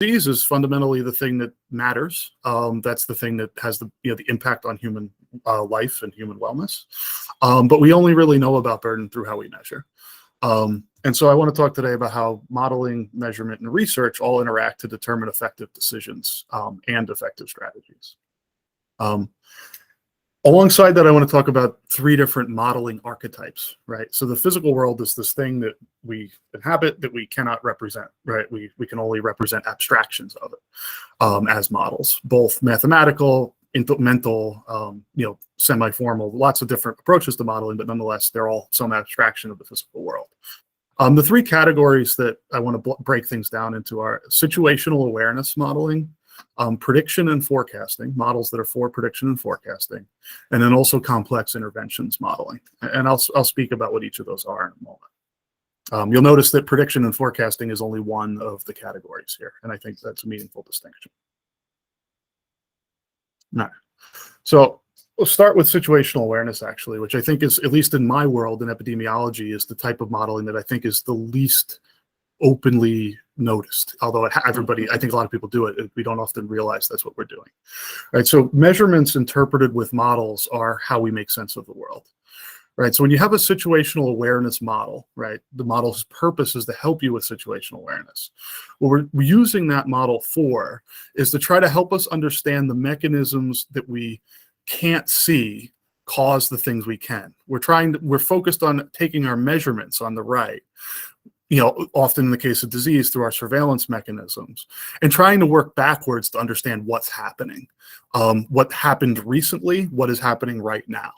disease is fundamentally the thing that matters. That's the thing that has the impact on human life and human wellness. But we only really know about burden through how we measure. And so I want to talk today about how modeling, measurement, and research all interact to determine effective decisions and effective strategies. Alongside that, I want to talk about three different modeling archetypes, right? So the physical world is this thing that we inhabit that we cannot represent, right? We can only represent abstractions of it as models, both mathematical, mental, semi-formal, lots of different approaches to modeling, but nonetheless, they're all some abstraction of the physical world. The three categories that I want to break things down into are situational awareness modeling, prediction and forecasting, models that are for prediction and forecasting, and then also complex interventions modeling. And I'll speak about what each of those are in a moment. You'll notice that prediction and forecasting is only one of the categories here, and I think that's a meaningful distinction. All right. So we'll start with situational awareness, actually, which I think is, at least in my world in epidemiology, is the type of modeling that I think is the least openly noticed. Although everybody, I think a lot of people do it, we don't often realize that's what we're doing. Right. So measurements interpreted with models are how we make sense of the world. Right. So when you have a situational awareness model, right, the model's purpose is to help you with situational awareness. What we're using that model for is to try to help us understand the mechanisms that we can't see cause the things we can. We're focused on taking our measurements on the right, often in the case of disease through our surveillance mechanisms, and trying to work backwards to understand what's happening, what happened recently, what is happening right now.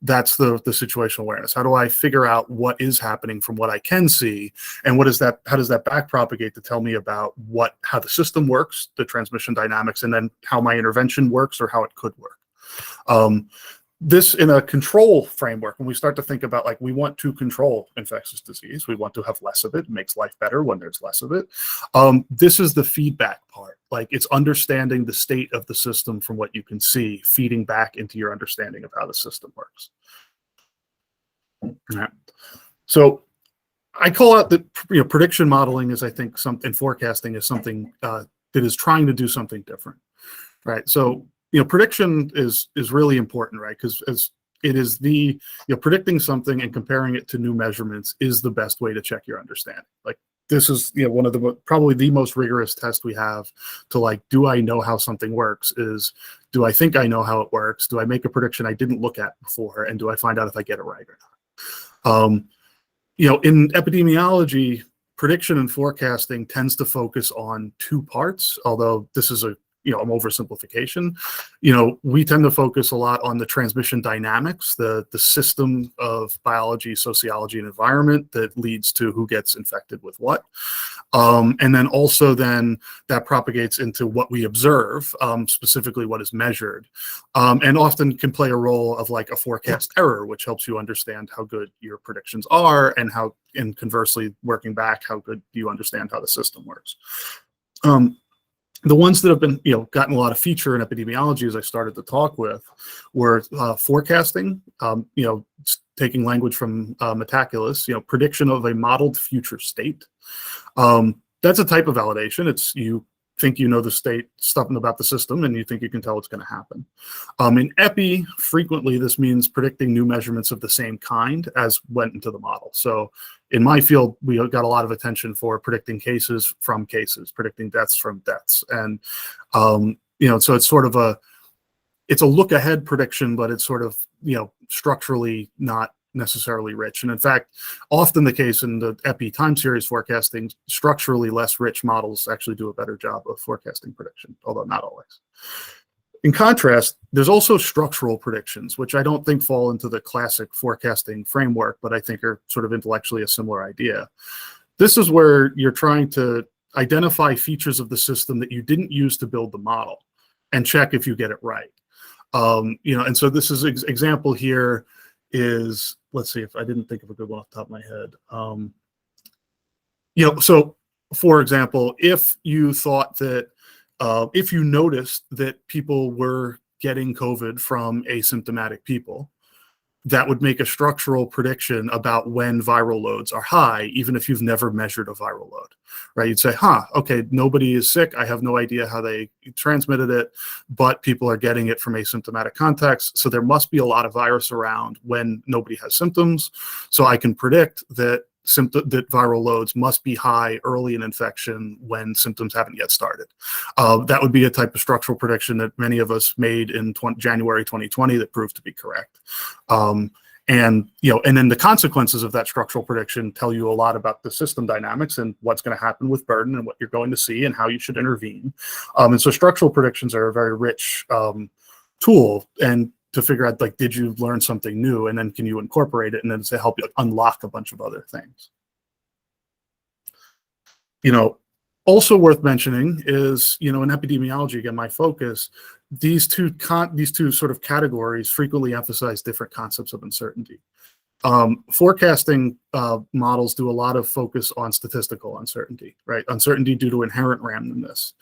That's the situational awareness. How do I figure out what is happening from what I can see, and how does that back propagate to tell me about how the system works, the transmission dynamics, and then how my intervention works or how it could work. This in a control framework, when we start to think about, like, we want to control infectious disease, we want to have less of it. It makes life better when there's less of it. This is the feedback part. Like, it's understanding the state of the system from what you can see, feeding back into your understanding of how the system works. Right. So I call out that prediction modeling is, I think, and forecasting is something that is trying to do something different. Right. So prediction is really important, right? Because as it is predicting something and comparing it to new measurements is the best way to check your understanding. Like, this is one of probably the most rigorous tests we have to, like, do I know how something works? Is, do I think I know how it works? Do I make a prediction I didn't look at before, and do I find out if I get it right or not? In epidemiology, prediction and forecasting tends to focus on two parts, although this is an oversimplification. We tend to focus a lot on the transmission dynamics, the system of biology, sociology, and environment that leads to who gets infected with what. And then also that propagates into what we observe, specifically what is measured, and often can play a role of, like, a forecast error, which helps you understand how good your predictions are, and conversely, working back, how good do you understand how the system works. The ones that have been, gotten a lot of feature in epidemiology, as I started to talk with, were forecasting, taking language from Metaculus, prediction of a modeled future state. That's a type of validation. It's, you think the state, something about the system, and you think you can tell what's going to happen. In epi, frequently this means predicting new measurements of the same kind as went into the model. So in my field, we got a lot of attention for predicting cases from cases, predicting deaths from deaths. And, so it's sort of it's a look ahead prediction, but it's sort of, structurally not necessarily rich. And in fact, often the case in the epi time series forecasting, structurally less rich models actually do a better job of forecasting prediction, although not always. In contrast, there's also structural predictions, which I don't think fall into the classic forecasting framework, but I think are sort of intellectually a similar idea. This is where you're trying to identify features of the system that you didn't use to build the model and check if you get it right. And so this is example here is, let's see if I didn't think of a good one off the top of my head. So for example, if you thought that, if you noticed that people were getting COVID from asymptomatic people, that would make a structural prediction about when viral loads are high, even if you've never measured a viral load, right? You'd say, okay, nobody is sick. I have no idea how they transmitted it, but people are getting it from asymptomatic contacts. So there must be a lot of virus around when nobody has symptoms. So I can predict that that viral loads must be high early in infection when symptoms haven't yet started. That would be a type of structural prediction that many of us made in January 2020 that proved to be correct. And then the consequences of that structural prediction tell you a lot about the system dynamics and what's going to happen with burden and what you're going to see and how you should intervene. And so structural predictions are a very rich tool, and to figure out, like, did you learn something new, and then can you incorporate it, and then to help you unlock a bunch of other things. Also worth mentioning is, in epidemiology, again, my focus, these two sort of categories frequently emphasize different concepts of uncertainty. Forecasting models do a lot of focus on statistical uncertainty, right? Uncertainty due to inherent randomness.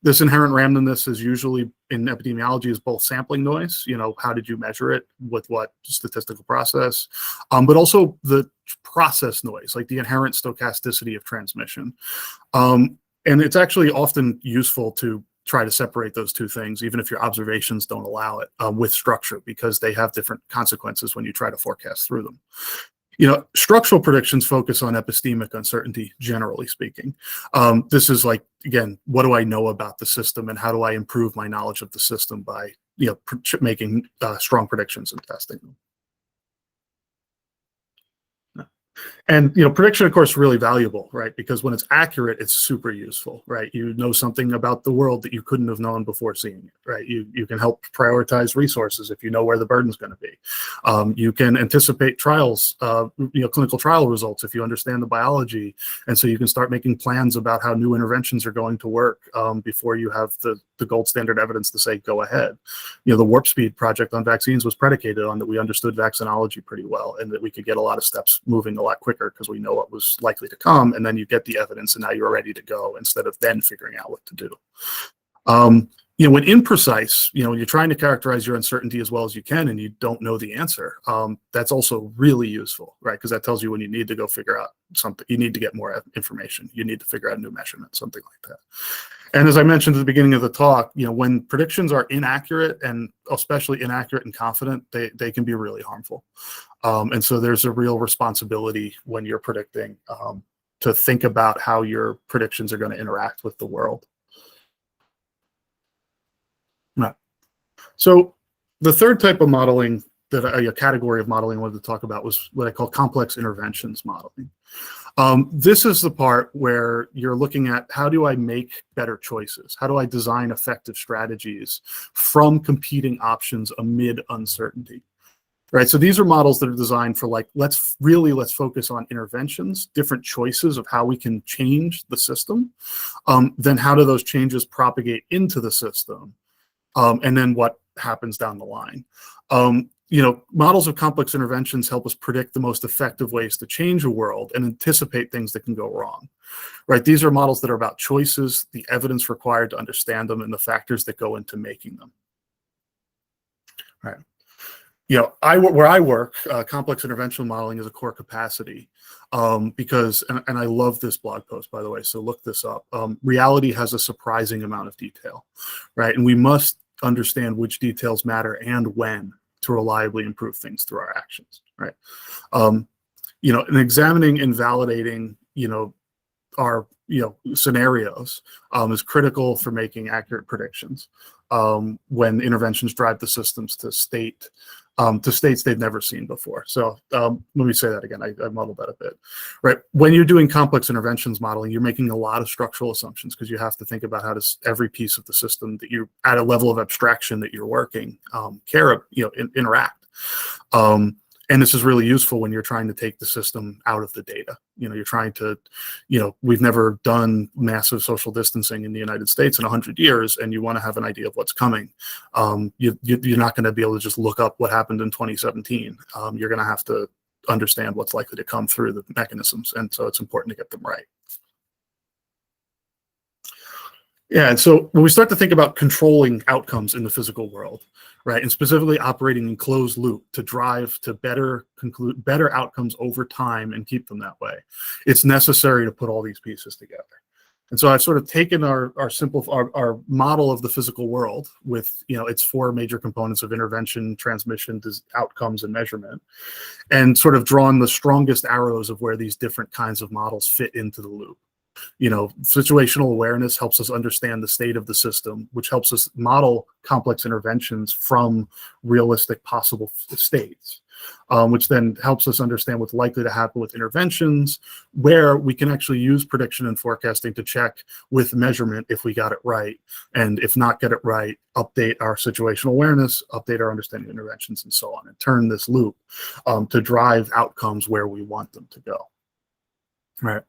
This inherent randomness is usually in epidemiology is both sampling noise, how did you measure it, with what statistical process, but also the process noise, like the inherent stochasticity of transmission. And it's actually often useful to try to separate those two things, even if your observations don't allow it, with structure, because they have different consequences when you try to forecast through them. Structural predictions focus on epistemic uncertainty, generally speaking. This is like, again, what do I know about the system, and how do I improve my knowledge of the system by, making strong predictions and testing them. And prediction, of course, is really valuable, right? Because when it's accurate, it's super useful, right? You know something about the world that you couldn't have known before seeing it, right? You can help prioritize resources if you know where the burden's going to be. You can anticipate trials, clinical trial results if you understand the biology, and so you can start making plans about how new interventions are going to work before you have the gold standard evidence to say go ahead. The Warp Speed project on vaccines was predicated on that we understood vaccinology pretty well, and that we could get a lot of steps moving a lot quicker because we know what was likely to come, and then you get the evidence, and now you're ready to go instead of then figuring out what to do. When imprecise, when you're trying to characterize your uncertainty as well as you can and you don't know the answer, that's also really useful, right? Because that tells you when you need to go figure out something, you need to get more information, you need to figure out a new measurement, something like that. And as I mentioned at the beginning of the talk, when predictions are inaccurate, and especially inaccurate and confident, they can be really harmful. And so there's a real responsibility when you're predicting to think about how your predictions are going to interact with the world. Right. So the third type of modeling, a category of modeling I wanted to talk about, was what I call complex interventions modeling. This is the part where you're looking at, how do I make better choices? How do I design effective strategies from competing options amid uncertainty? Right, so these are models that are designed for, like, let's focus on interventions, different choices of how we can change the system. Then how do those changes propagate into the system? And then what happens down the line? Models of complex interventions help us predict the most effective ways to change a world and anticipate things that can go wrong. Right, these are models that are about choices, the evidence required to understand them, and the factors that go into making them. Right. Where I work, complex intervention modeling is a core capacity, because, and I love this blog post, by the way, so look this up. Reality has a surprising amount of detail, right? And we must understand which details matter and when to reliably improve things through our actions, right? And examining and validating, our scenarios is critical for making accurate predictions when interventions drive the systems to states they've never seen before. So let me say that again. I muddled that a bit. Right, when you're doing complex interventions modeling, you're making a lot of structural assumptions, because you have to think about how does every piece of the system that you're at a level of abstraction that you're working interact. And this is really useful when you're trying to take the system out of the data. You're trying to, we've never done massive social distancing in the United States in 100 years, and you want to have an idea of what's coming. You're not going to be able to just look up what happened in 2017. You're going to have to understand what's likely to come through the mechanisms, and so it's important to get them right. Yeah, and so when we start to think about controlling outcomes in the physical world, right, and specifically operating in closed loop to drive to better outcomes over time and keep them that way, it's necessary to put all these pieces together. And so I've sort of taken our model of the physical world with its four major components of intervention, transmission, outcomes, and measurement, and sort of drawn the strongest arrows of where these different kinds of models fit into the loop. Situational awareness helps us understand the state of the system, which helps us model complex interventions from realistic possible states, which then helps us understand what's likely to happen with interventions, where we can actually use prediction and forecasting to check with measurement if we got it right, and if not get it right, update our situational awareness, update our understanding of interventions, and so on, and turn this loop to drive outcomes where we want them to go. Right.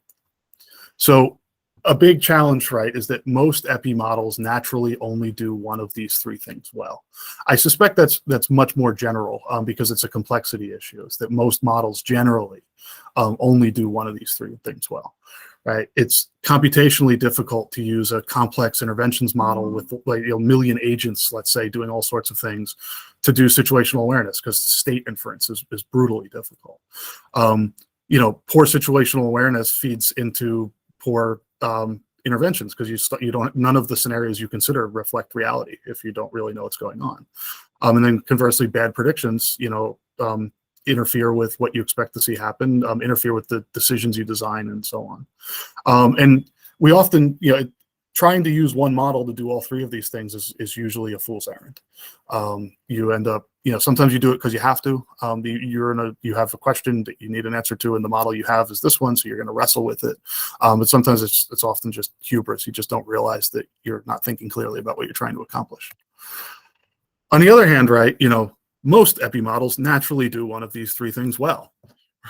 So a big challenge, right, is that most epi models naturally only do one of these three things well. I suspect that's much more general because it's a complexity issue, is that most models generally only do one of these three things well, right? It's computationally difficult to use a complex interventions model with a million agents, let's say, doing all sorts of things to do situational awareness, because state inference is brutally difficult. Poor situational awareness feeds into poor interventions, because none of the scenarios you consider reflect reality if you don't really know what's going on. And then conversely, bad predictions, interfere with what you expect to see happen, interfere with the decisions you design, and so on. And we often, trying to use one model to do all three of these things is usually a fool's errand. You end up, sometimes you do it because you have to. You have a question that you need an answer to, and the model you have is this one, so you're going to wrestle with it. But sometimes it's often just hubris. You just don't realize that you're not thinking clearly about what you're trying to accomplish. On the other hand, right, most epi models naturally do one of these three things well,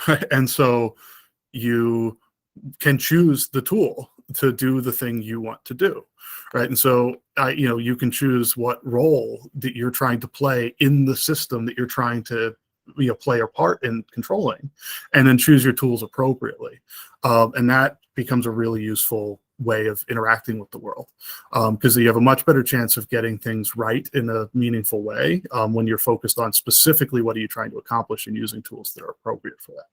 right? And so you can choose the tool to do the thing you want to do, right? And so you can choose what role that you're trying to play in the system that you're trying to play a part in controlling, and then choose your tools appropriately. And that becomes a really useful way of interacting with the world, because you have a much better chance of getting things right in a meaningful way when you're focused on specifically what are you trying to accomplish and using tools that are appropriate for that.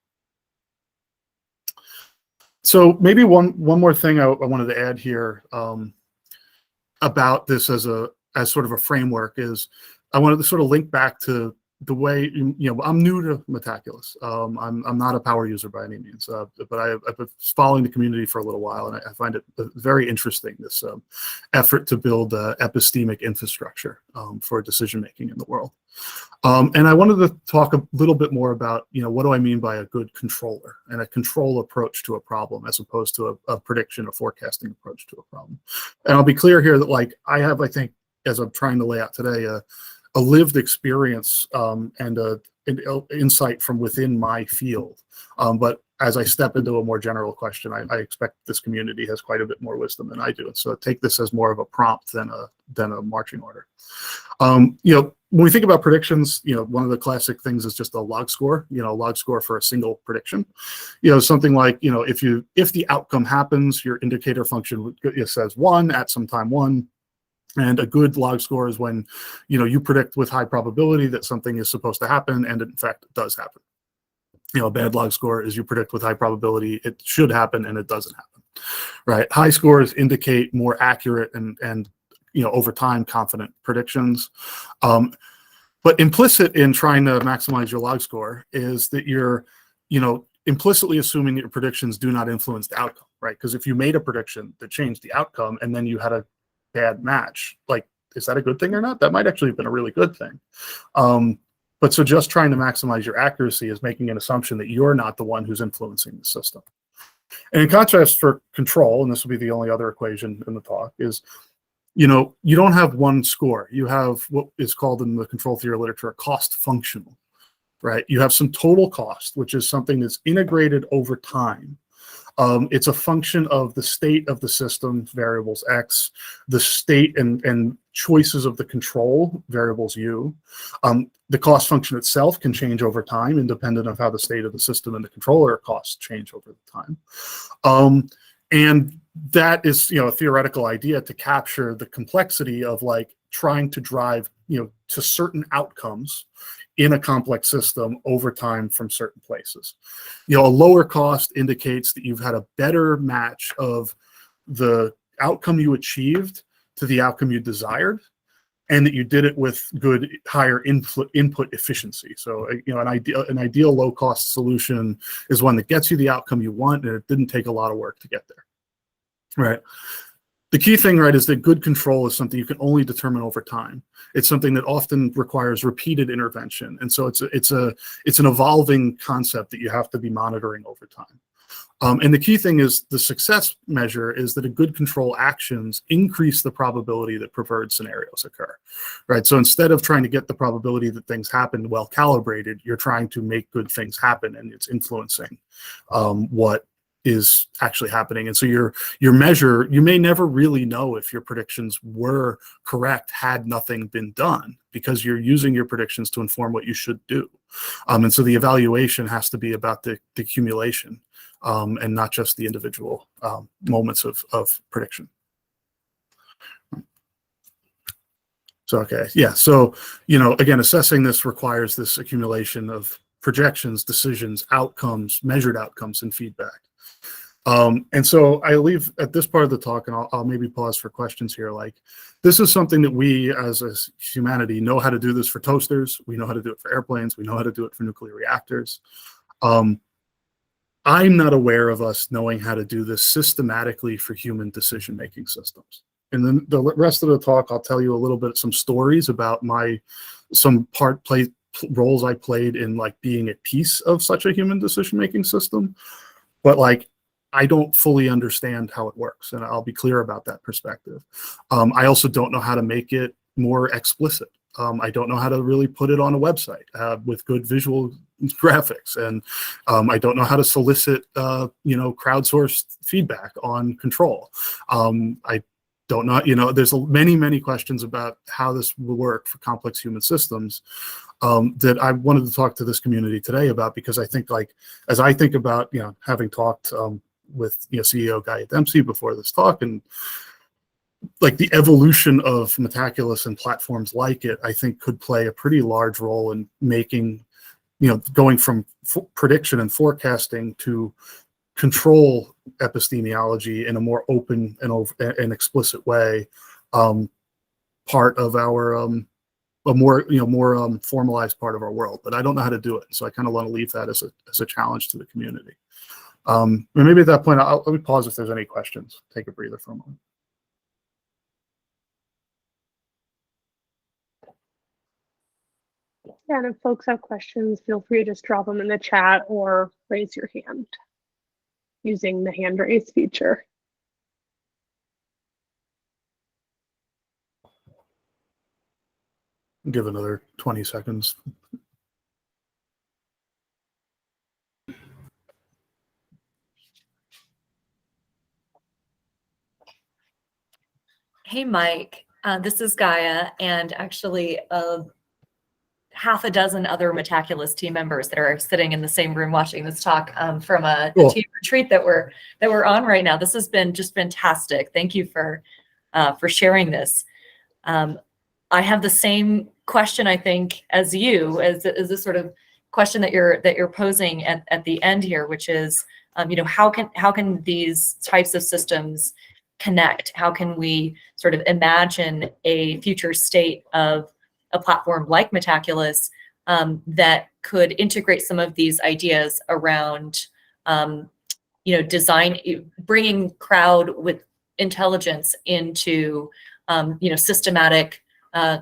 So maybe one more thing I wanted to add here about this as sort of a framework is I wanted to sort of link back to the way, I'm new to Metaculus. I'm not a power user by any means, but I've been following the community for a little while, and I find it very interesting, this effort to build epistemic infrastructure for decision making in the world. And I wanted to talk a little bit more about, what do I mean by a good controller and a control approach to a problem, as opposed to a prediction or forecasting approach to a problem. And I'll be clear here that I think, as I'm trying to lay out today, a lived experience and an insight from within my field. But as I step into a more general question, I expect this community has quite a bit more wisdom than I do. And so take this as more of a prompt than a marching order. When we think about predictions, one of the classic things is just a log score, log score for a single prediction. Something like, if the outcome happens, your indicator function says 1 at some time 1. And a good log score is when, you predict with high probability that something is supposed to happen, and in fact, it does happen. A bad log score is you predict with high probability it should happen, and it doesn't happen, right? High scores indicate more accurate and over time confident predictions. But implicit in trying to maximize your log score is that you're, implicitly assuming that your predictions do not influence the outcome, right? Because if you made a prediction that changed the outcome and then you had a bad match, is that a good thing or not? That might actually have been a really good thing. But so just trying to maximize your accuracy is making an assumption that you're not the one who's influencing the system. And in contrast, for control, and this will be the only other equation in the talk, is you don't have one score. You have what is called in the control theory literature a cost functional, right? You have some total cost, which is something that's integrated over time. It's a function of the state of the system, variables X, the state and choices of the control, variables U. The cost function itself can change over time, independent of how the state of the system and the controller costs change over time. And that is, a theoretical idea to capture the complexity of like trying to drive, to certain outcomes in a complex system over time from certain places. A lower cost indicates that you've had a better match of the outcome you achieved to the outcome you desired, and that you did it with good higher input efficiency. So, an ideal low cost solution is one that gets you the outcome you want, and it didn't take a lot of work to get there. Right. The key thing, right, is that good control is something you can only determine over time. It's something that often requires repeated intervention, and so it's an evolving concept that you have to be monitoring over time. And the key thing is the success measure is that a good control actions increase the probability that preferred scenarios occur, right? So instead of trying to get the probability that things happen well calibrated, you're trying to make good things happen, and it's influencing what is actually happening. And so your measure, you may never really know if your predictions were correct had nothing been done, because you're using your predictions to inform what you should do. And so the evaluation has to be about the accumulation, and not just the individual moments of prediction. So, okay, yeah. So, again, assessing this requires this accumulation of projections, decisions, outcomes, measured outcomes, and feedback. And so I leave at this part of the talk, and I'll maybe pause for questions here. Like, this is something that we as a humanity know how to do this for toasters. We know how to do it for airplanes. We know how to do it for nuclear reactors. I'm not aware of us knowing how to do this systematically for human decision-making systems. And then the rest of the talk, I'll tell you a little bit, some stories about some roles I played in like being a piece of such a human decision-making system. But like, I don't fully understand how it works, and I'll be clear about that perspective. I also don't know how to make it more explicit. I don't know how to really put it on a website with good visual graphics, and I don't know how to solicit, crowdsourced feedback on control. I don't know, there's many questions about how this will work for complex human systems that I wanted to talk to this community today about, because I think, like, as I think about, having talked with CEO Guy Dempsey before this talk, and like the evolution of Metaculus and platforms like it, I think could play a pretty large role in making, going from prediction and forecasting to control epistemology in a more open and explicit way, part of our a more formalized part of our world. But I don't know how to do it, so I kind of want to leave that as a challenge to the community. And maybe at that point, let me pause if there's any questions. Take a breather for a moment. Yeah, and if folks have questions, feel free to just drop them in the chat or raise your hand using the hand raise feature. Give another 20 seconds. Hey, Mike, this is Gaia, and actually half a dozen other Metaculus team members that are sitting in the same room watching this talk from a Cool. team retreat that we're on right now. This has been just fantastic. Thank you for sharing this. I have the same question, I think, as you, as this sort of question that you're posing at the end here, which is, how can these types of systems connect? How can we sort of imagine a future state of a platform like Metaculus that could integrate some of these ideas around, design, bringing crowd with intelligence into, systematic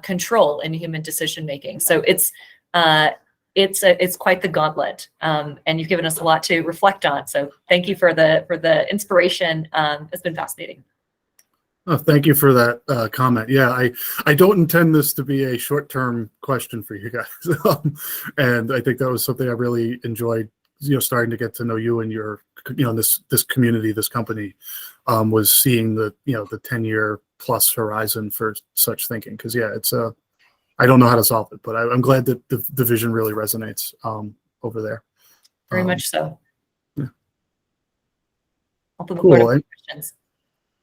control in human decision making. So it's quite the gauntlet, and you've given us a lot to reflect on. So thank you for the inspiration. It's been fascinating. Oh, thank you for that comment. Yeah, I don't intend this to be a short-term question for you guys, and I think that was something I really enjoyed. Starting to get to know you and your, this community, this company, was seeing the 10-year plus horizon for such thinking. Because I don't know how to solve it, but I'm glad that the vision really resonates over there. Very much so. Yeah. open the floor Cool. to questions.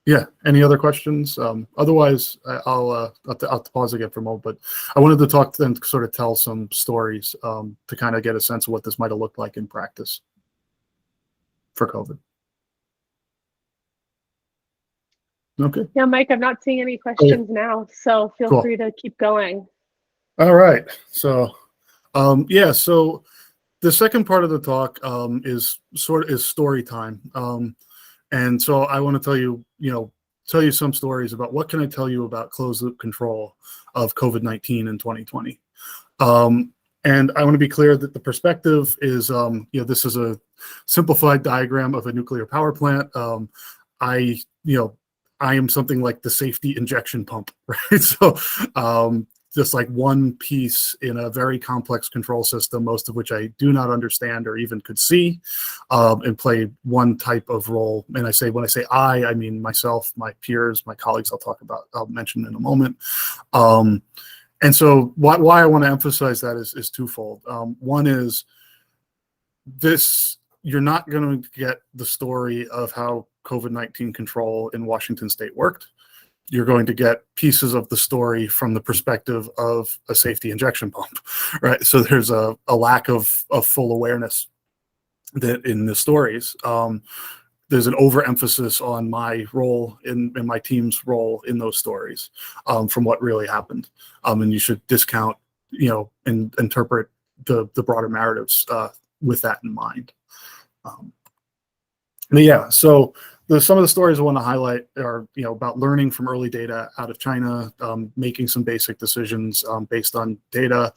Yeah. Any other questions? Otherwise, I'll pause again for a moment. But I wanted to talk then, sort of tell some stories to kind of get a sense of what this might have looked like in practice for COVID. Okay. Yeah, Mike, I'm not seeing any questions now, so feel Cool. free to keep going. All right. So, yeah. So the second part of the talk is story time. And so I want to tell you some stories about what can I tell you about closed loop control of COVID-19 in 2020. And I want to be clear that the perspective is, this is a simplified diagram of a nuclear power plant. I am something like the safety injection pump, right? So just like one piece in a very complex control system, most of which I do not understand or even could see, and play one type of role. And when I say I mean myself, my peers, my colleagues. I'll mention in a moment. And so why I want to emphasize that is twofold. One is this: you're not going to get the story of how COVID-19 control in Washington State worked. You're going to get pieces of the story from the perspective of a safety injection pump, right? So there's a lack of full awareness that in the stories. There's an overemphasis on my role in my team's role in those stories from what really happened. And you should discount, and interpret the broader narratives with that in mind. But yeah, so some of the stories I want to highlight are, about learning from early data out of China, making some basic decisions based on data.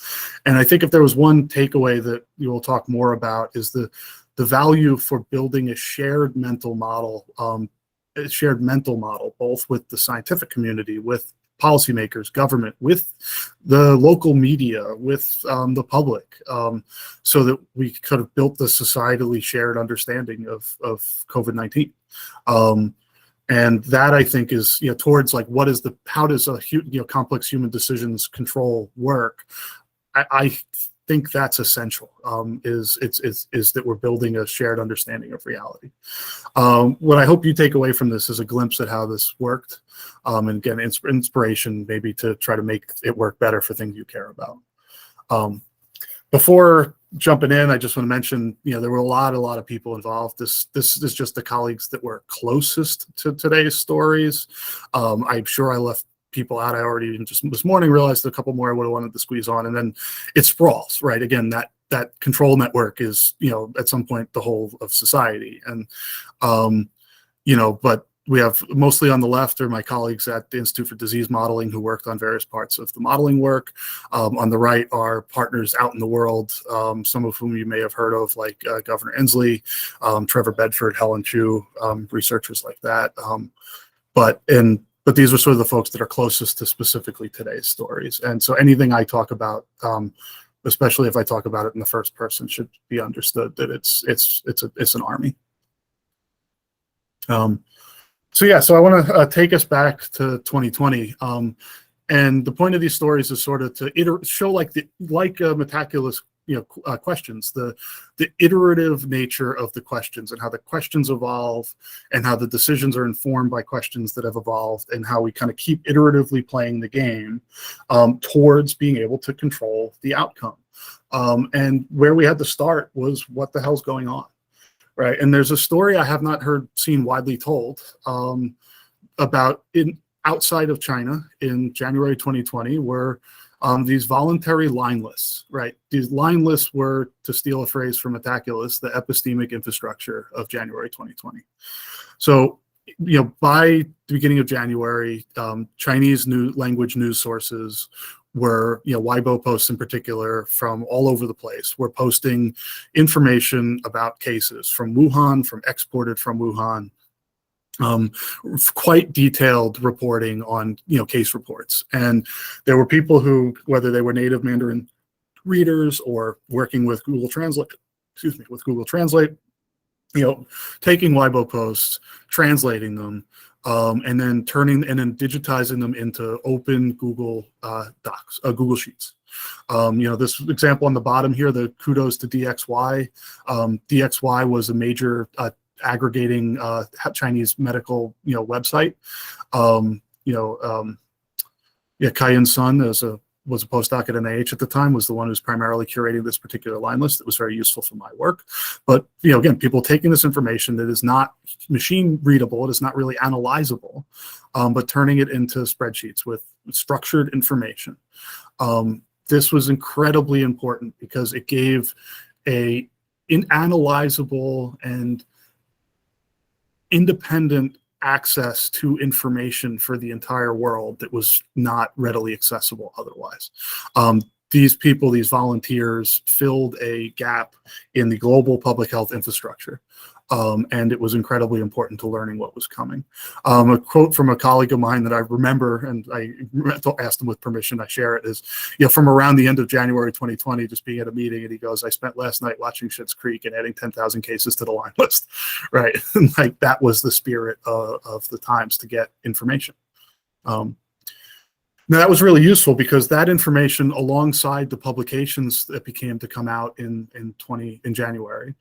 And I think if there was one takeaway that you will talk more about is the value for building a shared mental model, both with the scientific community, with policymakers, government, with the local media, with the public, so that we could have built the societally shared understanding of COVID-19. And that, I think, is towards like how does a complex human decisions control work? I think that's essential. Is that we're building a shared understanding of reality. What I hope you take away from this is a glimpse at how this worked, and again, inspiration maybe to try to make it work better for things you care about. Before jumping in, I just want to mention, there were a lot of people involved. This is just the colleagues that were closest to today's stories. I'm sure I left people out. I already just this morning realized a couple more I would have wanted to squeeze on, and then it sprawls, right? Again, that control network is, at some point the whole of society. And, but we have mostly on the left are my colleagues at the Institute for Disease Modeling who worked on various parts of the modeling work. On the right are partners out in the world, some of whom you may have heard of, like Governor Inslee, Trevor Bedford, Helen Chu, researchers like that. But these are sort of the folks that are closest to specifically today's stories. And so anything I talk about, especially if I talk about it in the first person, should be understood that it's an army. So I want to take us back to 2020. And the point of these stories is sort of to show like Metaculus questions, the iterative nature of the questions and how the questions evolve and how the decisions are informed by questions that have evolved and how we kind of keep iteratively playing the game towards being able to control the outcome. And where we had to start was what the hell's going on, right? And there's a story I have not seen widely told about outside of China in January 2020, where these voluntary line lists, right? These line lists were, to steal a phrase from Metaculus, the epistemic infrastructure of January 2020. So, by the beginning of January, Chinese language news sources were, Weibo posts in particular from all over the place, were posting information about cases from Wuhan, exported from Wuhan. Quite detailed reporting on case reports, and there were people who, whether they were native Mandarin readers or working with Google Translate, taking Weibo posts, translating them, and then digitizing them into open Google Docs, Google Sheets. This example on the bottom here, the kudos to DXY. DXY was a major aggregating Chinese medical website. Kaiyun Sun was a postdoc at NIH at the time, was the one who's primarily curating this particular line list. That was very useful for my work. But again, people taking this information that is not machine readable, it is not really analyzable, but turning it into spreadsheets with structured information. This was incredibly important because it gave a inanalyzable and independent access to information for the entire world that was not readily accessible otherwise. These people, these volunteers, filled a gap in the global public health infrastructure. And it was incredibly important to learning what was coming. A quote from a colleague of mine that I remember, and I asked him with permission, I share it, is, from around the end of January 2020, just being at a meeting, and he goes, "I spent last night watching Schitt's Creek and adding 10,000 cases to the line list," right? And like that was the spirit of the times, to get information. Now that was really useful because that information, alongside the publications that began to come out in January,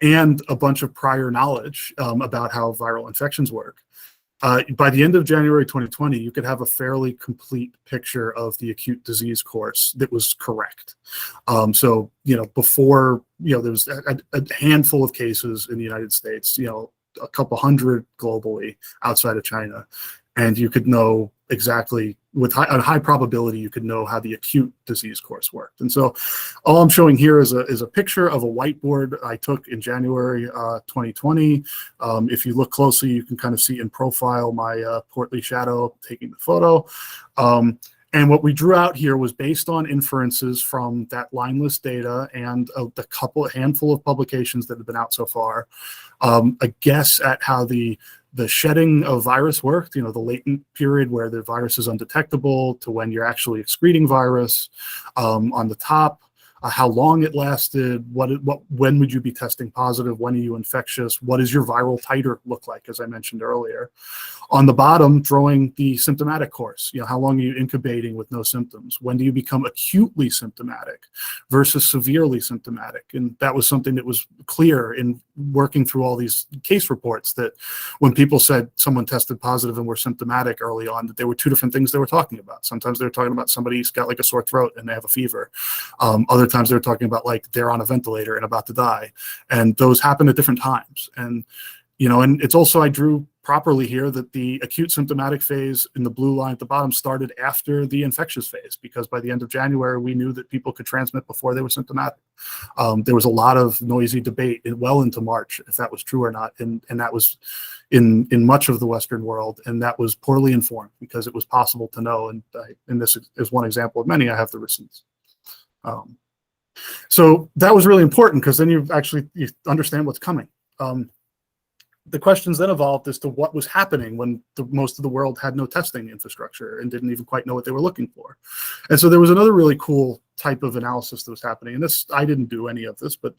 and a bunch of prior knowledge about how viral infections work. By the end of January 2020, you could have a fairly complete picture of the acute disease course that was correct. So, before, there was a handful of cases in the United States, a couple hundred globally outside of China. And you could know exactly, with a high probability, you could know how the acute disease course worked. And so all I'm showing here is a picture of a whiteboard I took in January 2020. If you look closely, you can kind of see in profile my portly shadow taking the photo. And what we drew out here was based on inferences from that line list data and a handful of publications that have been out so far, a guess at how the shedding of virus worked, the latent period where the virus is undetectable to when you're actually excreting virus, on the top, how long it lasted, when would you be testing positive, when are you infectious, what does your viral titer look like, as I mentioned earlier. On the bottom, drawing the symptomatic course, how long are you incubating with no symptoms, when do you become acutely symptomatic versus severely symptomatic. And that was something that was clear in working through all these case reports, that when people said someone tested positive and were symptomatic early on, that there were two different things they were talking about. Sometimes they were talking about somebody's got like a sore throat and they have a fever. Other times they were talking about like they're on a ventilator and about to die. And those happen at different times. And, and it's also, I drew properly here that the acute symptomatic phase in the blue line at the bottom started after the infectious phase, because by the end of January, we knew that people could transmit before they were symptomatic. There was a lot of noisy debate well into March if that was true or not. And that was in much of the Western world. And that was poorly informed because it was possible to know. And this is one example of many. I have the receipts. So that was really important because then you understand what's coming. The questions then evolved as to what was happening when most of the world had no testing infrastructure and didn't even quite know what they were looking for. And so there was another really cool type of analysis that was happening. And I didn't do any of this, but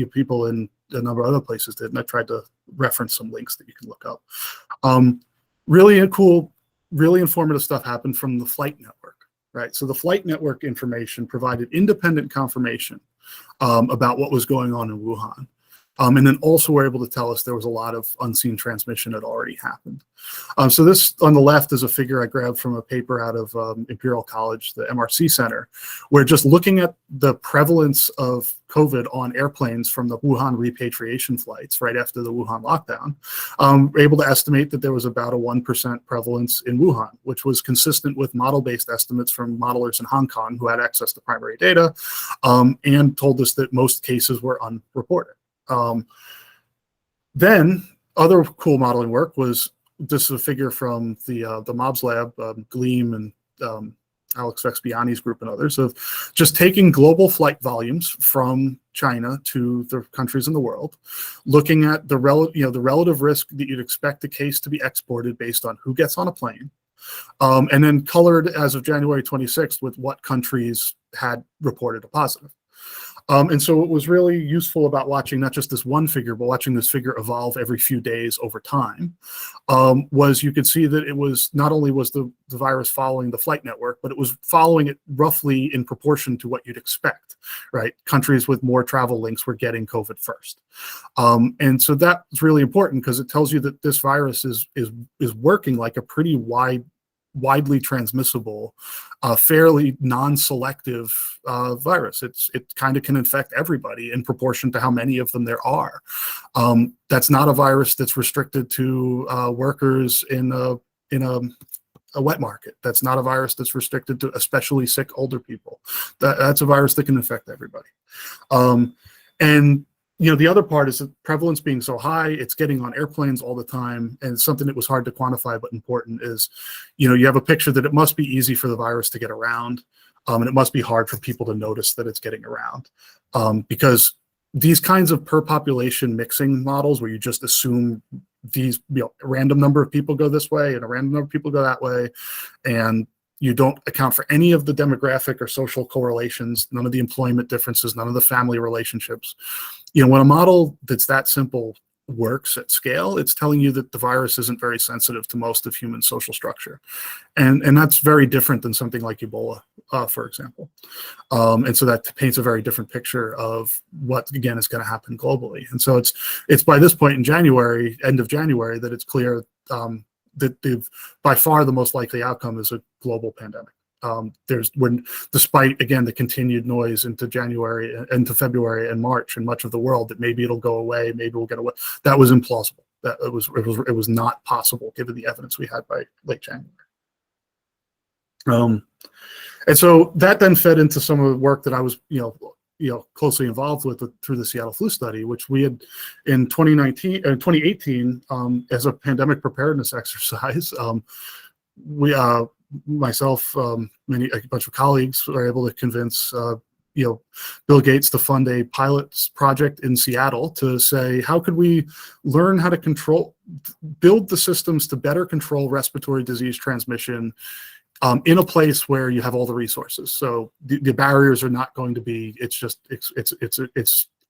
people in a number of other places did. And I tried to reference some links that you can look up. Really cool, really informative stuff happened from the flight network, right? So the flight network information provided independent confirmation about what was going on in Wuhan. And then also were able to tell us there was a lot of unseen transmission that already happened. So this on the left is a figure I grabbed from a paper out of Imperial College, the MRC Center, where just looking at the prevalence of COVID on airplanes from the Wuhan repatriation flights right after the Wuhan lockdown, we're able to estimate that there was about a 1% prevalence in Wuhan, which was consistent with model-based estimates from modelers in Hong Kong who had access to primary data, and told us that most cases were unreported. Then other cool modeling work was, this is a figure from the MOBS lab, Gleam and Alex Vespiani's group and others, of just taking global flight volumes from China to the countries in the world, looking at the relative risk that you'd expect the case to be exported based on who gets on a plane, and then colored as of January 26th with what countries had reported a positive. And so what was really useful about watching not just this one figure, but watching this figure evolve every few days over time, was you could see that it was not only was the virus following the flight network, but it was following it roughly in proportion to what you'd expect, right? Countries with more travel links were getting COVID first. And so that's really important because it tells you that this virus is working like a pretty widely transmissible, fairly non-selective virus. It kind of can infect everybody in proportion to how many of them there are. That's not a virus that's restricted to workers in a wet market. That's not a virus that's restricted to especially sick older people. That's a virus that can infect everybody. And the other part is the prevalence being so high, it's getting on airplanes all the time. And something that was hard to quantify but important is, you have a picture that it must be easy for the virus to get around, and it must be hard for people to notice that it's getting around, because these kinds of per population mixing models where you just assume these, a random number of people go this way and a random number of people go that way, and you don't account for any of the demographic or social correlations, none of the employment differences, none of the family relationships. When a model that's that simple works at scale, it's telling you that the virus isn't very sensitive to most of human social structure. And that's very different than something like Ebola, for example. And so that paints a very different picture of what, again, is going to happen globally. And so it's by this point in January, end of January, that it's clear that by far the most likely outcome is a global pandemic. Despite, again, the continued noise into January, into February and March in much of the world that maybe it'll go away, maybe we'll get away, that was implausible. That it was not possible given the evidence we had by late January. And so that then fed into some of the work that I was, closely involved with through the Seattle flu study, which we had in 2018, as a pandemic preparedness exercise. Myself, a bunch of colleagues were able to convince, Bill Gates to fund a pilot project in Seattle to say, how could we learn how to build the systems to better control respiratory disease transmission in a place where you have all the resources. So the barriers are not going to be, it's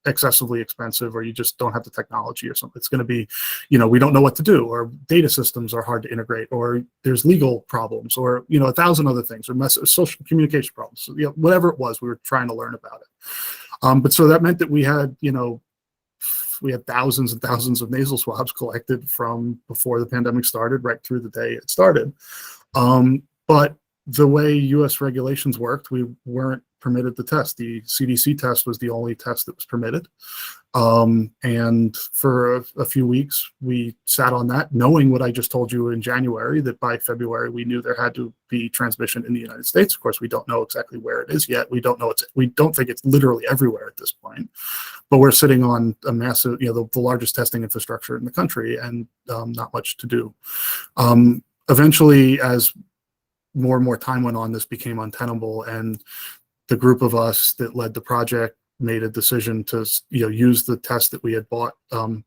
excessively expensive, or you just don't have the technology or something. It's going to be, we don't know what to do, or data systems are hard to integrate, or there's legal problems, or, 1,000 other things, or social communication problems. So, whatever it was, we were trying to learn about it. But so that meant that we had thousands and thousands of nasal swabs collected from before the pandemic started right through the day it started. But the way US regulations worked, we weren't permitted to test. The CDC test was the only test that was permitted. And for a few weeks, we sat on that, knowing what I just told you in January, that by February, we knew there had to be transmission in the United States. Of course, we don't know exactly where it is yet. We don't think it's literally everywhere at this point, but we're sitting on a massive, the largest testing infrastructure in the country, and not much to do. Eventually, as more and more time went on, this became untenable, and the group of us that led the project made a decision to use the test that we had bought.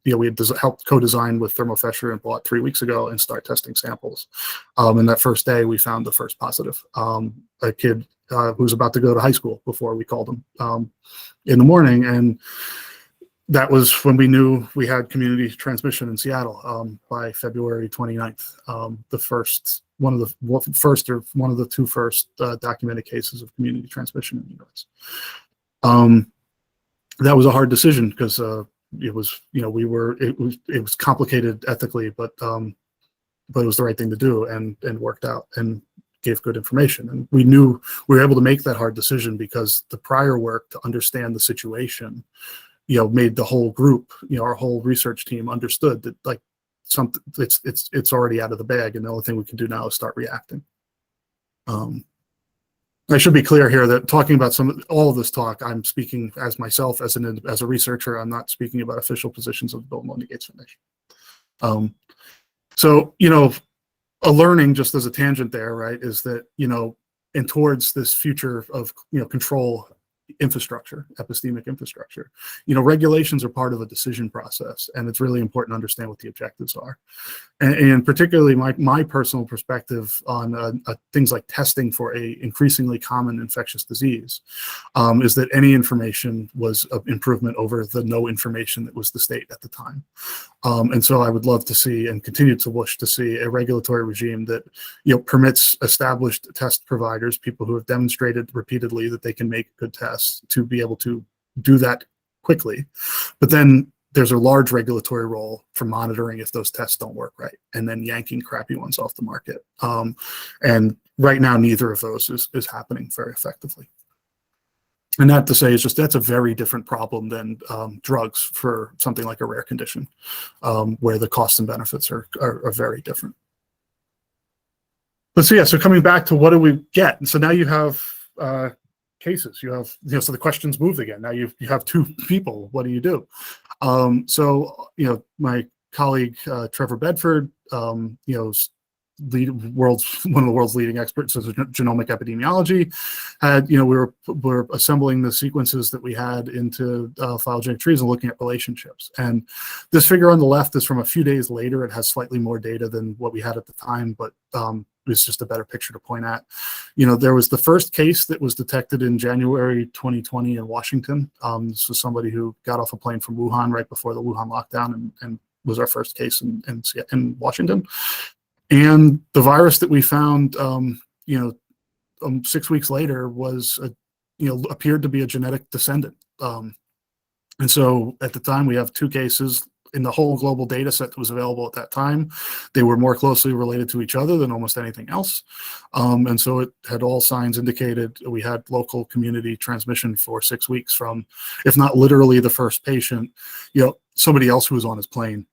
We had helped co-design with Thermo Fisher and bought 3 weeks ago, and start testing samples. And that first day, we found the first positive, a kid who was about to go to high school before we called him in the morning. And that was when we knew we had community transmission in Seattle by February 29th, one of the two first documented cases of community transmission in the U.S. That was a hard decision because it was complicated ethically, but it was the right thing to do, and worked out and gave good information. And we knew we were able to make that hard decision because the prior work to understand the situation, made the whole group, our whole research team understood that it's already out of the bag, and the only thing we can do now is start reacting. I should be clear here that talking about all of this talk, I'm speaking as myself as a researcher. I'm not speaking about official positions of the Bill and Melinda Gates Foundation. So a learning, just as a tangent there, right, is that and towards this future of control infrastructure, epistemic infrastructure. Regulations are part of a decision process, and it's really important to understand what the objectives are. And particularly my personal perspective on things like testing for a increasingly common infectious disease is that any information was an improvement over the no information that was the state at the time. And so I would love to see, and continue to wish to see, a regulatory regime that permits established test providers, people who have demonstrated repeatedly that they can make good tests, to be able to do that quickly. But then there's a large regulatory role for monitoring if those tests don't work right, and then yanking crappy ones off the market. And right now, neither of those is happening very effectively. And not to say that's a very different problem than drugs for something like a rare condition, where the costs and benefits are very different. But so coming back to what do we get? And so now you have cases. You have, so the questions moved again. Now you have two people. What do you do? My colleague Trevor Bedford, one of the world's leading experts in genomic epidemiology, had we were assembling the sequences that we had into phylogenetic trees and looking at relationships. And this figure on the left is from a few days later. It has slightly more data than what we had at the time, but it's just a better picture to point at. There was the first case that was detected in January 2020 in Washington. This was somebody who got off a plane from Wuhan right before the Wuhan lockdown, and was our first case in Washington. And the virus that we found, 6 weeks later was, appeared to be a genetic descendant. And so at the time, we have two cases in the whole global data set that was available at that time. They were more closely related to each other than almost anything else. And so it had all signs indicated we had local community transmission for 6 weeks from, if not literally the first patient, somebody else who was on his plane.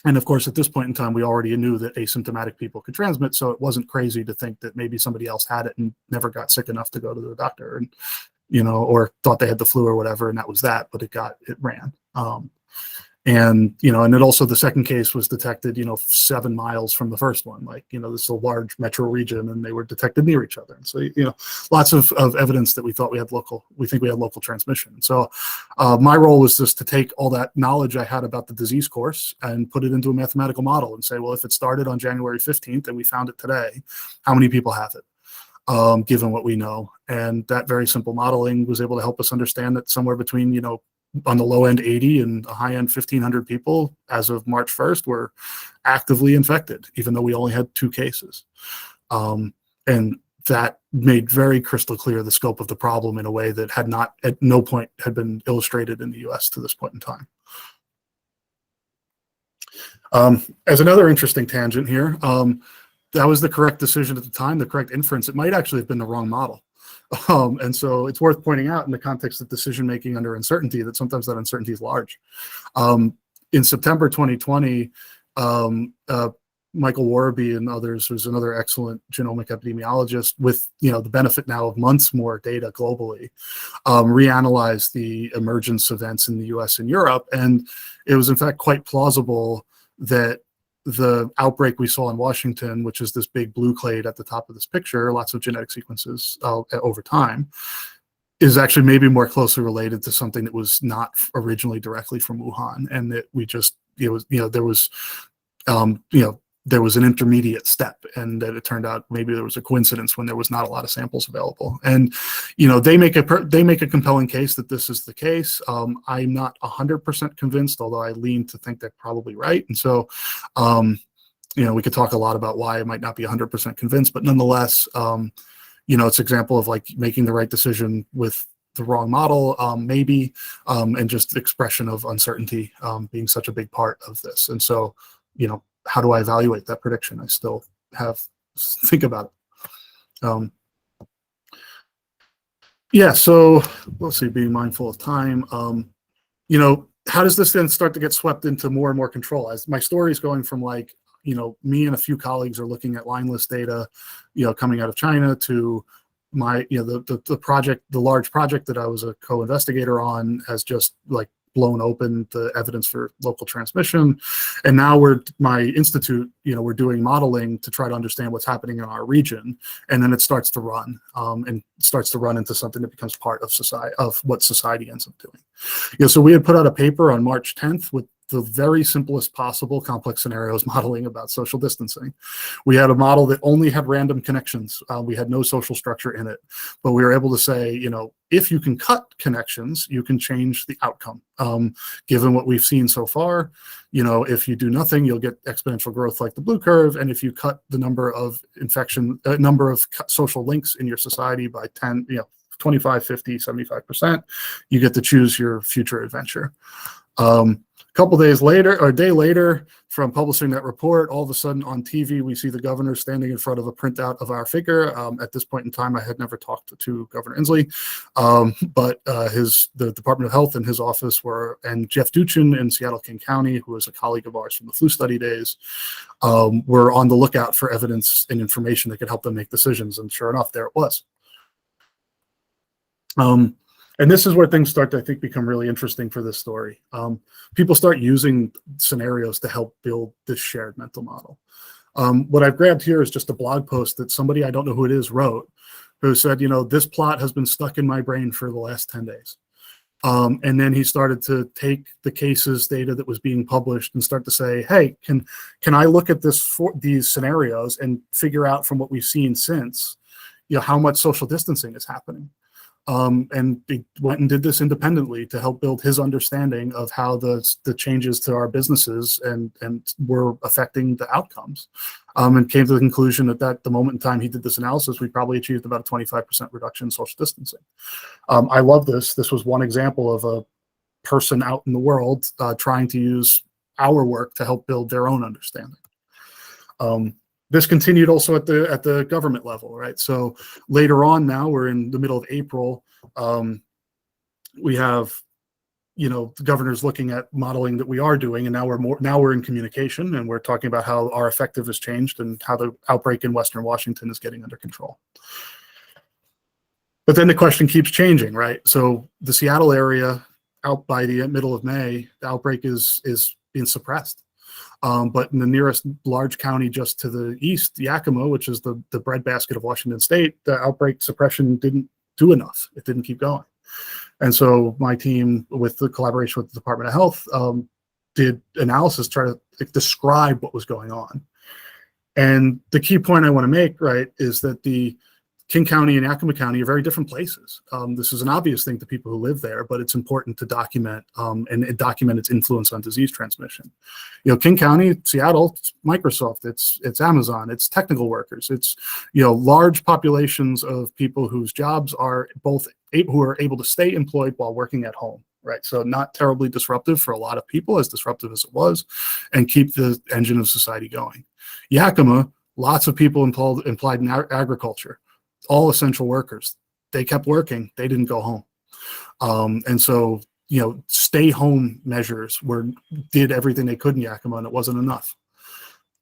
And of course, at this point in time, we already knew that asymptomatic people could transmit, so it wasn't crazy to think that maybe somebody else had it and never got sick enough to go to the doctor, and or thought they had the flu or whatever, and that was that. But it ran. And it also, the second case was detected 7 miles from the first one. This is a large metro region, and they were detected near each other. And so lots of evidence that we think we had local transmission. So my role was just to take all that knowledge I had about the disease course and put it into a mathematical model and say, well, if it started on January 15th and we found it today, how many people have it, given what we know? And that very simple modeling was able to help us understand that somewhere between on the low end 80 and the high end 1,500 people as of March 1st were actively infected, even though we only had 2 cases. And that made very crystal clear the scope of the problem in a way that had not, at no point, had been illustrated in the US to this point in time. As another interesting tangent here, that was the correct decision at the time, the correct inference. It might actually have been the wrong model. And so it's worth pointing out in the context of decision-making under uncertainty that sometimes that uncertainty is large. In September 2020, Michael Warraby and others, who's another excellent genomic epidemiologist with the benefit now of months more data globally, reanalyzed the emergence events in the US and Europe. And it was in fact quite plausible that the outbreak we saw in Washington, which is this big blue clade at the top of this picture, lots of genetic sequences over time, is actually maybe more closely related to something that was not originally directly from Wuhan, and that we just there was an intermediate step, and that it turned out maybe there was a coincidence when there was not a lot of samples available. And they make a compelling case that this is the case. I'm not 100% convinced, although I lean to think they're probably right. And so we could talk a lot about why I might not be 100% convinced, but nonetheless, it's an example of making the right decision with the wrong model, maybe, and just the expression of uncertainty being such a big part of this. And so, how do I evaluate that prediction? I still think about it. So let's see, being mindful of time. How does this then start to get swept into more and more control? As my story is going from me and a few colleagues are looking at line list data, coming out of China, to my, the project, the large project that I was a co-investigator on has just blown open the evidence for local transmission. And now my institute, we're doing modeling to try to understand what's happening in our region. And then it starts to run into something that becomes part of society, of what society ends up doing. So we had put out a paper on March 10th with the very simplest possible complex scenarios modeling about social distancing. We had a model that only had random connections. We had no social structure in it, but we were able to say, if you can cut connections, you can change the outcome. Given what we've seen so far, if you do nothing, you'll get exponential growth like the blue curve. And if you cut the number of social links in your society by 10, 25, 50, 75%, you get to choose your future adventure. A couple days later, or a day later from publishing that report, all of a sudden on TV, we see the governor standing in front of a printout of our figure. At this point in time, I had never talked to Governor Inslee, but the Department of Health and his office and Jeff Duchin in Seattle King County, who was a colleague of ours from the flu study days, were on the lookout for evidence and information that could help them make decisions. And sure enough, there it was. And this is where things start to, I think, become really interesting for this story. People start using scenarios to help build this shared mental model. What I've grabbed here is just a blog post that somebody, I don't know who it is, wrote, who said, this plot has been stuck in my brain for the last 10 days. And then he started to take the cases data that was being published and start to say, hey, can I look at these scenarios and figure out from what we've seen since, how much social distancing is happening? And he went and did this independently to help build his understanding of how the changes to our businesses and were affecting the outcomes, and came to the conclusion that the moment in time he did this analysis, we probably achieved about a 25% reduction in social distancing. I love this. This was one example of a person out in the world trying to use our work to help build their own understanding. This continued also at the government level, right? So later on, now we're in the middle of April. We have, the governor's looking at modeling that we are doing, and now we're in communication, and we're talking about how our effective has changed and how the outbreak in Western Washington is getting under control. But then the question keeps changing, right? So the Seattle area, out by the middle of May, the outbreak is being suppressed. But in the nearest large county just to the east, Yakima, which is the breadbasket of Washington State, the outbreak suppression didn't do enough. It didn't keep going. And so my team, with the collaboration with the Department of Health, did analysis, try to describe what was going on. And the key point I want to make, right, is that the King County and Yakima County are very different places. This is an obvious thing to people who live there, but it's important to document and document its influence on disease transmission. King County, Seattle, it's Microsoft, it's Amazon, it's technical workers, it's large populations of people whose jobs are who are able to stay employed while working at home. Right, so not terribly disruptive for a lot of people, as disruptive as it was, and keep the engine of society going. Yakima, lots of people employed in agriculture. All essential workers. They kept working. They didn't go home. And so, stay home measures did everything they could in Yakima, and it wasn't enough.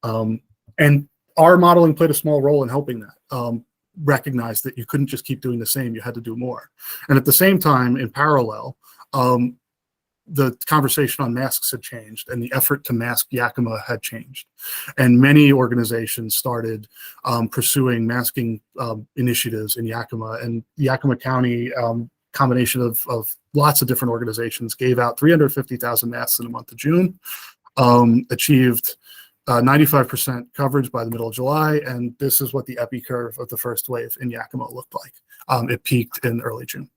And our modeling played a small role in helping that. Recognize that you couldn't just keep doing the same. You had to do more. And at the same time, in parallel, the conversation on masks had changed, and the effort to mask Yakima had changed. And many organizations started pursuing masking initiatives in Yakima. And Yakima County, combination of lots of different organizations, gave out 350,000 masks in the month of June, achieved 95% coverage by the middle of July. And this is what the epi curve of the first wave in Yakima looked like. It peaked in early June.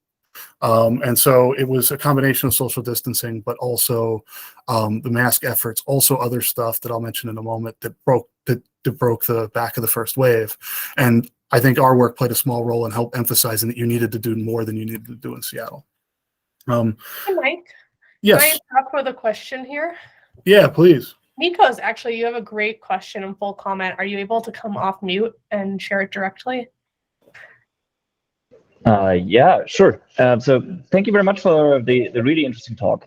And so it was a combination of social distancing, but also the mask efforts, also other stuff that I'll mention in a moment that broke the back of the first wave. And I think our work played a small role in help emphasizing that you needed to do more than you needed to do in Seattle. Hey, Mike. Yes. Can I talk with a question here? Yeah, please. Nico's, actually, you have a great question and full comment. Are you able to come off mute and share it directly? Yeah, sure. So thank you very much for the really interesting talk.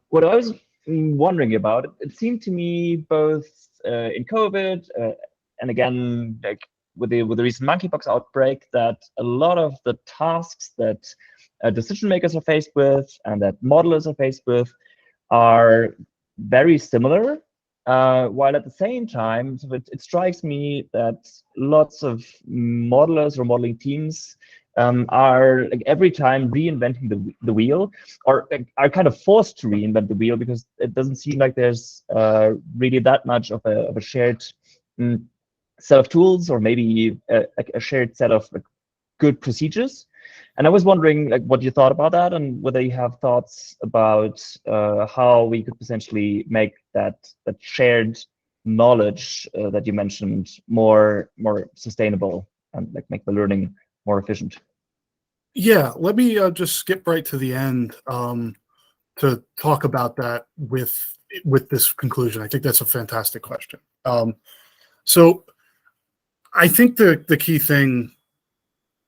What I was wondering about, it seemed to me both in COVID and again, like with the recent monkeypox outbreak, that a lot of the tasks that decision makers are faced with and that modelers are faced with are very similar. While at the same time, so it strikes me that lots of modelers or modeling teams are like every time reinventing the wheel, or like, are kind of forced to reinvent the wheel because it doesn't seem like there's really that much of a shared set of tools, or maybe like a shared set of like, good procedures. And I was wondering like what you thought about that, and whether you have thoughts about how we could potentially make that shared knowledge that you mentioned more sustainable and like make the learning more efficient. Yeah, let me just skip right to the end to talk about that with this conclusion. I think that's a fantastic question. So I think the key thing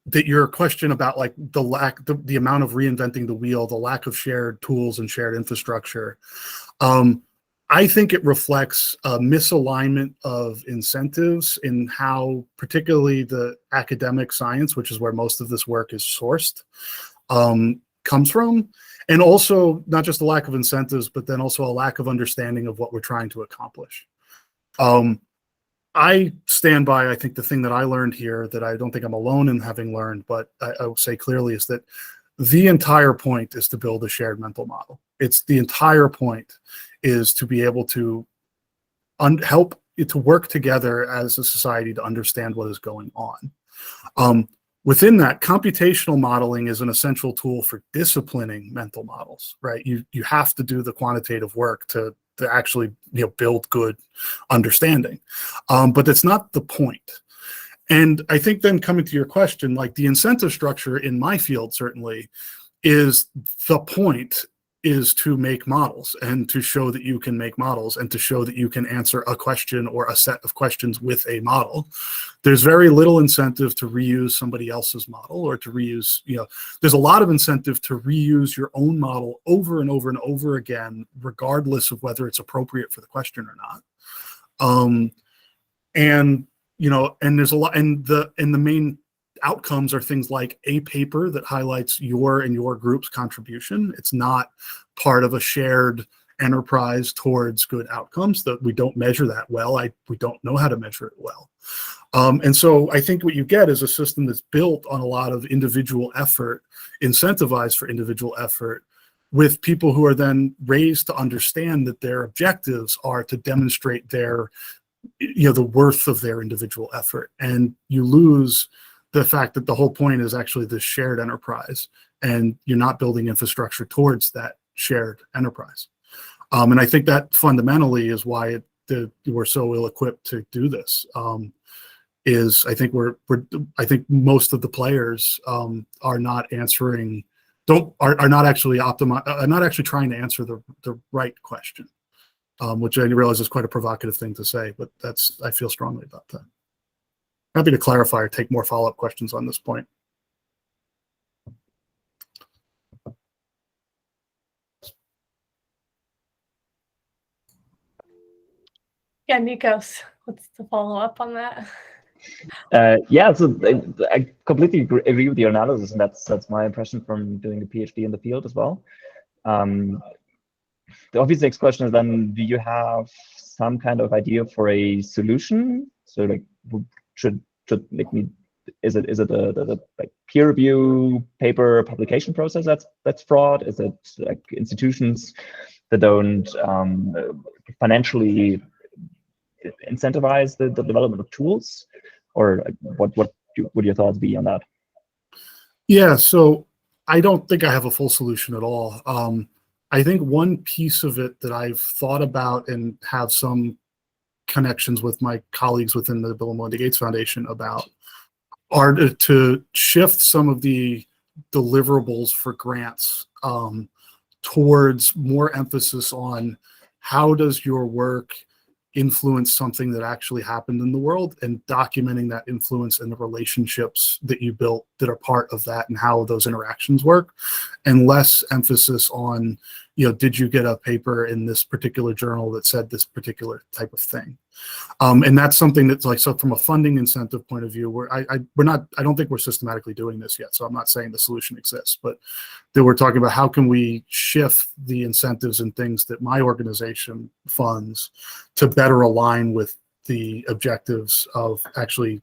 that your question about like the amount of reinventing the wheel, the lack of shared tools and shared infrastructure, I think it reflects a misalignment of incentives in how particularly the academic science, which is where most of this work is sourced, comes from. And also not just a lack of incentives, but then also a lack of understanding of what we're trying to accomplish. I stand by, I think the thing that I learned here that I don't think I'm alone in having learned, but I will say clearly is that the entire point is to build a shared mental model. It's the entire point is to be able to help to work together as a society to understand what is going on. Within that, computational modeling is an essential tool for disciplining mental models, right? You have to do the quantitative work to actually build good understanding. But that's not the point. And I think then coming to your question, like the incentive structure in my field certainly is the point is to make models and to show that you can make models and to show that you can answer a question or a set of questions with a model. There's very little incentive to reuse somebody else's model or to reuse, there's a lot of incentive to reuse your own model over and over and over again, regardless of whether it's appropriate for the question or not. And there's a lot, and the main outcomes are things like a paper that highlights your and your group's contribution. It's not part of a shared enterprise towards good outcomes, that we don't measure that well. We don't know how to measure it well. And so I think what you get is a system that's built on a lot of individual effort, incentivized for individual effort, with people who are then raised to understand that their objectives are to demonstrate their, the worth of their individual effort. And you lose the fact that the whole point is actually this shared enterprise, and you're not building infrastructure towards that shared enterprise. And I think that fundamentally is why we're so ill-equipped to do this. I think most of the players are not answering, are not actually trying to answer the right question, which I realize is quite a provocative thing to say, but I feel strongly about that. Happy to clarify or take more follow-up questions on this point. Yeah, Nikos, what's the follow-up on that? Yeah, so I completely agree with your analysis, and that's my impression from doing a PhD in the field as well. The obvious next question is then, do you have some kind of idea for a solution? So like, is it the like peer review paper publication process that's fraud? Is it like institutions that don't financially incentivize the development of tools, or what would your thoughts be on that? Yeah, so I don't think I have a full solution at all. I think one piece of it that I've thought about and have some connections with my colleagues within the Bill and Melinda Gates Foundation about are to shift some of the deliverables for grants towards more emphasis on how does your work influence something that actually happened in the world, and documenting that influence and the relationships that you built that are part of that and how those interactions work, and less emphasis on, did you get a paper in this particular journal that said this particular type of thing? And that's something that's like, so from a funding incentive point of view, I don't think we're systematically doing this yet. So I'm not saying the solution exists, but that we're talking about how can we shift the incentives and things that my organization funds to better align with the objectives of actually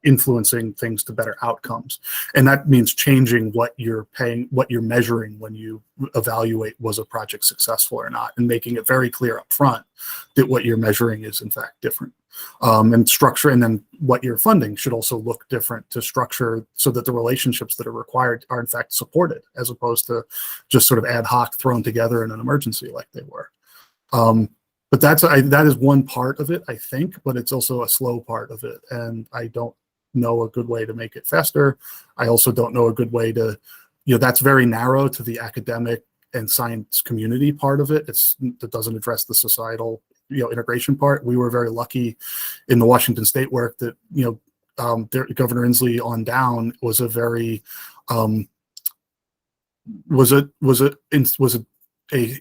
influencing things to better outcomes. And that means changing what you're paying, what you're measuring when you evaluate was a project successful or not, and making it very clear up front that what you're measuring is in fact different. And structure, and then what you're funding should also look different to structure so that the relationships that are required are in fact supported, as opposed to just sort of ad hoc thrown together in an emergency like they were. But that is one part of it, I think, but it's also a slow part of it. And I don't know a good way to make it faster. I also don't know a good way to, that's very narrow to the academic and science community part of it. That doesn't address the societal, integration part. We were very lucky in the Washington State work that, Governor Inslee on down was a very, was a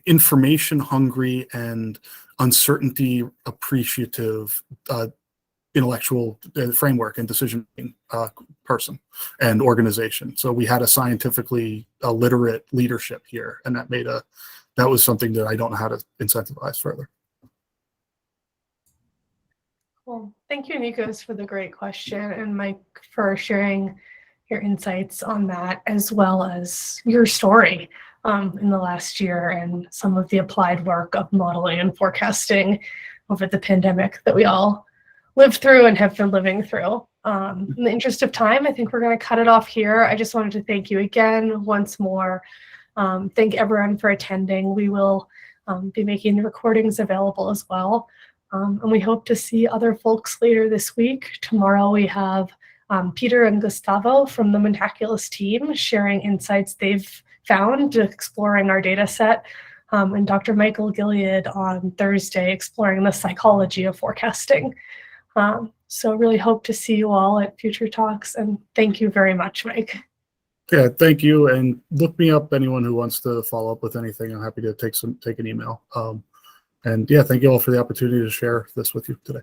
information hungry and uncertainty appreciative intellectual framework and decision person and organization. So we had a scientifically literate leadership here, and that was something that I don't know how to incentivize further. Well, thank you, Nikos, for the great question, and Mike for sharing your insights on that, as well as your story in the last year and some of the applied work of modeling and forecasting over the pandemic that we all lived through and have been living through. In the interest of time, I think we're going to cut it off here. I just wanted to thank you again once more. Thank everyone for attending. We will be making the recordings available as well. And we hope to see other folks later this week. Tomorrow we have Peter and Gustavo from the Mentaculous team sharing insights they've found exploring our data set, and Dr. Michael Gilead on Thursday exploring the psychology of forecasting. So really hope to see you all at future talks, and thank you very much, Mike. Yeah, thank you, and look me up, anyone who wants to follow up with anything. I'm happy to take an email. And yeah, thank you all for the opportunity to share this with you today.